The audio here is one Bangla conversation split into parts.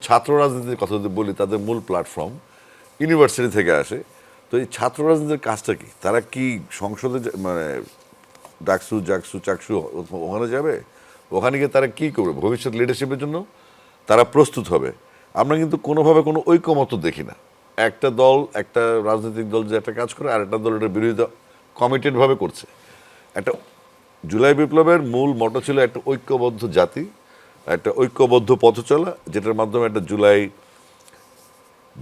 ছাত্র রাজনীতির কথা যদি বলি, তাদের মূল প্ল্যাটফর্ম ইউনিভার্সিটি থেকে আসে। তো এই ছাত্র রাজনীতির কাজটা কি? তারা কি সংসদে মানে ডাকসু জাকসু চাকসু ওখানে যাবে? ওখানে গিয়ে তারা কি করবে? ভবিষ্যৎ লিডারশিপের জন্য তারা প্রস্তুত হবে। আমরা কিন্তু কোনোভাবে কোনো ঐক্যমত দেখি না। একটা দল, একটা রাজনৈতিক দল যে একটা কাজ করে, আর একটা দল এটার বিরোধিতা কমিটেডভাবে করছে। একটা জুলাই বিপ্লবের মূল মটো ছিল একটা ঐক্যবদ্ধ জাতি, একটা ঐক্যবদ্ধ পথ চলা, যেটার মাধ্যমে একটা জুলাই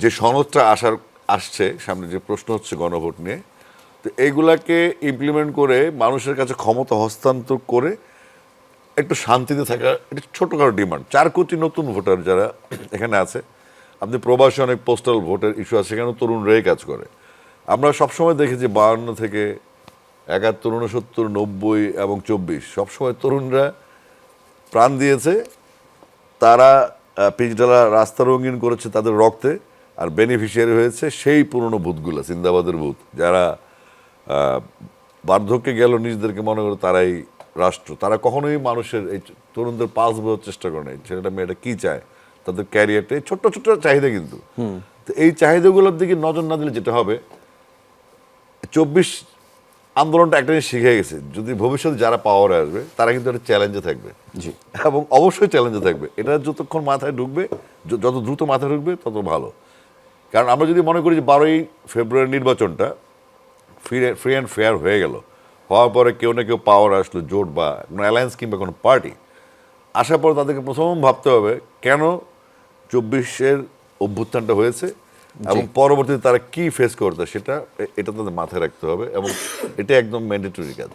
যে সনদটা আসছে সামনে, যে প্রশ্ন হচ্ছে গণভোট নিয়ে, তো এইগুলাকে ইমপ্লিমেন্ট করে মানুষের কাছে ক্ষমতা হস্তান্তর করে একটু শান্তিতে থাকা, এটা ছোটোখাটো ডিমান্ড। 4 কোটি নতুন ভোটার যারা এখানে আছে, আপনি প্রবাসী অনেক পোস্টাল ভোটের ইস্যু আছে, সেখানেও তরুণরাই কাজ করে। আমরা সবসময় দেখেছি 52 থেকে 71, 69, 90 এবং 24 সবসময় তরুণরা প্রাণ দিয়েছে। তারা পিচঢালা রাস্তা রঙিন করেছে তাদের রক্তে, আর বেনিফিশিয়ারি হয়েছে সেই পুরনো ভূতগুলো, সিন্দাবাদের ভূত, যারা বার্ধক্যে গেল নিজেদেরকে মনে করে তারাই রাষ্ট্র। তারা কখনোই মানুষের এই তরুণদের পালস বোঝার চেষ্টা করে নাই, ছেলেটা মেয়েটা কী চায়, তাদের ক্যারিয়ারটা, এই ছোট্ট ছোট্ট চাহিদা কিন্তু। তো এই চাহিদাগুলোর দিকে নজর না দিলে যেটা হবে, 24 আন্দোলনটা একটা জিনিস শিখে গেছে, যদি ভবিষ্যতে যারা পাওয়ারে আসবে তারা কিন্তু একটা চ্যালেঞ্জে থাকবে, জি, এবং অবশ্যই চ্যালেঞ্জে থাকবে। এটা যতক্ষণ মাথায় ঢুকবে, যত দ্রুত মাথায় ঢুকবে তত ভালো। কারণ আমরা যদি মনে করি যে 12ই ফেব্রুয়ারি নির্বাচনটা ফ্রি অ্যান্ড ফেয়ার হয়ে গেল, হওয়ার পরে কেউ না কেউ পাওয়ার আসলো, জোট বা কোনো অ্যালায়েন্স কিংবা কোনো পার্টি আসার পর, তাদেরকে প্রথম ভাবতে হবে কেন 24-এর অভ্যুত্থানটা হয়েছে, এবং পরবর্তীতে তারা কি ফেস করতে, এটা তাদের মাথায় রাখতে হবে, এবং এটা একদম ম্যান্ডেটরি কাজ।